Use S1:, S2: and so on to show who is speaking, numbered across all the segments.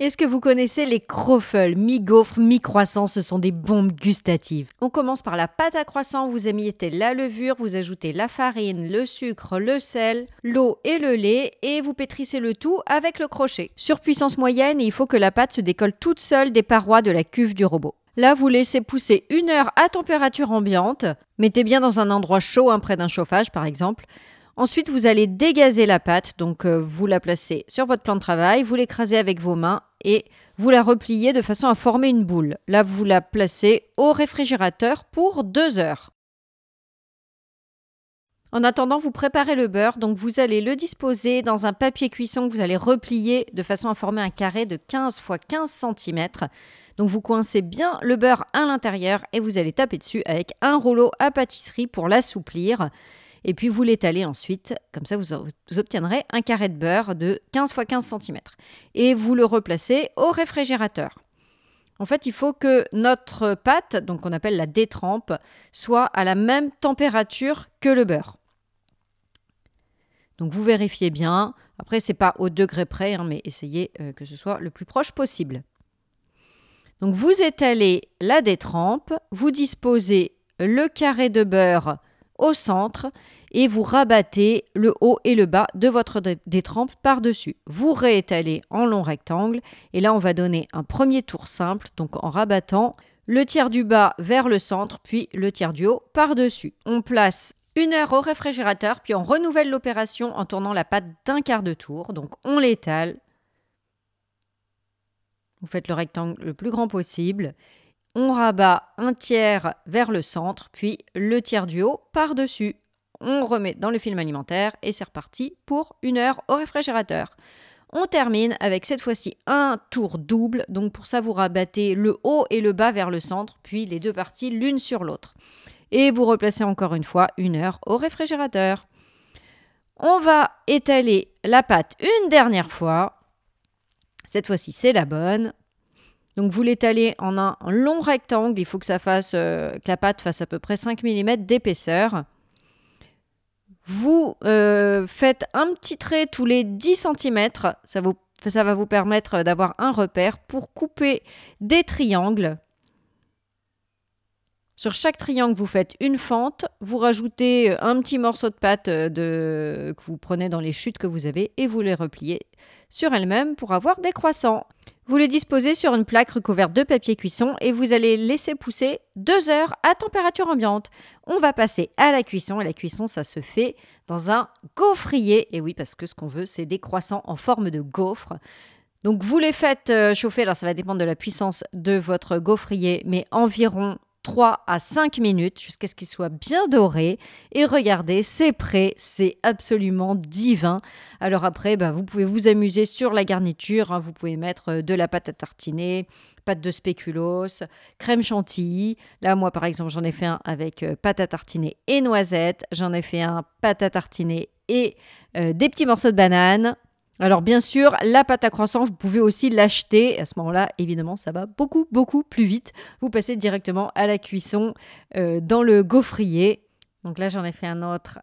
S1: Est-ce que vous connaissez les croffles? Mi-gaufre, mi-croissant, ce sont des bombes gustatives. On commence par la pâte à croissant, vous émiettez la levure, vous ajoutez la farine, le sucre, le sel, l'eau et le lait et vous pétrissez le tout avec le crochet. Sur puissance moyenne, il faut que la pâte se décolle toute seule des parois de la cuve du robot. Là, vous laissez pousser 1 heure à température ambiante. Mettez bien dans un endroit chaud, près d'un chauffage par exemple. Ensuite, vous allez dégazer la pâte, donc vous la placez sur votre plan de travail, vous l'écrasez avec vos mains et vous la repliez de façon à former une boule. Là, vous la placez au réfrigérateur pour 2 heures. En attendant, vous préparez le beurre, donc vous allez le disposer dans un papier cuisson que vous allez replier de façon à former un carré de 15 x 15 cm. Donc vous coincez bien le beurre à l'intérieur et vous allez taper dessus avec un rouleau à pâtisserie pour l'assouplir. Et puis vous l'étalez ensuite, comme ça vous obtiendrez un carré de beurre de 15 x 15 cm. Et vous le replacez au réfrigérateur. En fait, il faut que notre pâte, donc qu'on appelle la détrempe, soit à la même température que le beurre. Donc vous vérifiez bien. Après, ce n'est pas au degré près, mais essayez que ce soit le plus proche possible. Donc vous étalez la détrempe, vous disposez le carré de beurre au centre et vous rabattez le haut et le bas de votre détrempe par-dessus. Vous réétalez en long rectangle et là on va donner un premier tour simple, donc en rabattant le tiers du bas vers le centre puis le tiers du haut par-dessus. On place 1 heure au réfrigérateur puis on renouvelle l'opération en tournant la pâte d'un quart de tour. Donc on l'étale. Vous faites le rectangle le plus grand possible. On rabat un tiers vers le centre, puis le tiers du haut par-dessus. On remet dans le film alimentaire et c'est reparti pour 1 heure au réfrigérateur. On termine avec cette fois-ci un tour double. Donc pour ça, vous rabattez le haut et le bas vers le centre, puis les deux parties l'une sur l'autre. Et vous replacez encore une fois 1 heure au réfrigérateur. On va étaler la pâte une dernière fois. Cette fois-ci, c'est la bonne. Donc vous l'étalez en un long rectangle, il faut que la pâte fasse à peu près 5 mm d'épaisseur. Vous faites un petit trait tous les 10 cm, ça va vous permettre d'avoir un repère pour couper des triangles. Sur chaque triangle, vous faites une fente, vous rajoutez un petit morceau de pâte que vous prenez dans les chutes que vous avez et vous les repliez sur elles-mêmes pour avoir des croissants. Vous les disposez sur une plaque recouverte de papier cuisson et vous allez laisser pousser 2 heures à température ambiante. On va passer à la cuisson et la cuisson, ça se fait dans un gaufrier. Et oui, parce que ce qu'on veut, c'est des croissants en forme de gaufre. Donc vous les faites chauffer, alors ça va dépendre de la puissance de votre gaufrier, mais environ 3 à 5 minutes jusqu'à ce qu'il soit bien doré. Et regardez, c'est prêt, c'est absolument divin. Alors après, vous pouvez vous amuser sur la garniture. Vous pouvez mettre de la pâte à tartiner, pâte de spéculoos, crème chantilly. Là, moi, par exemple, j'en ai fait un avec pâte à tartiner et noisettes. J'en ai fait un pâte à tartiner et des petits morceaux de banane. Alors bien sûr, la pâte à croissant, vous pouvez aussi l'acheter. À ce moment-là, évidemment, ça va beaucoup, beaucoup plus vite. Vous passez directement à la cuisson dans le gaufrier. Donc là, j'en ai fait un autre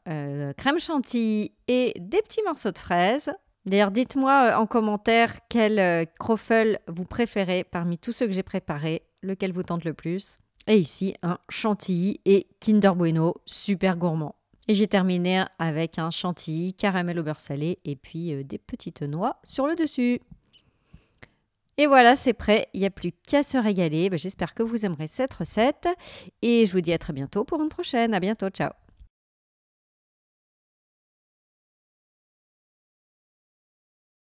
S1: crème chantilly et des petits morceaux de fraises. D'ailleurs, dites-moi en commentaire quel croffle vous préférez parmi tous ceux que j'ai préparés, lequel vous tente le plus. Et ici, un chantilly et Kinder Bueno, super gourmand. Et j'ai terminé avec un chantilly, caramel au beurre salé et puis des petites noix sur le dessus. Et voilà, c'est prêt. Il n'y a plus qu'à se régaler. J'espère que vous aimerez cette recette. Et je vous dis à très bientôt pour une prochaine. À bientôt. Ciao.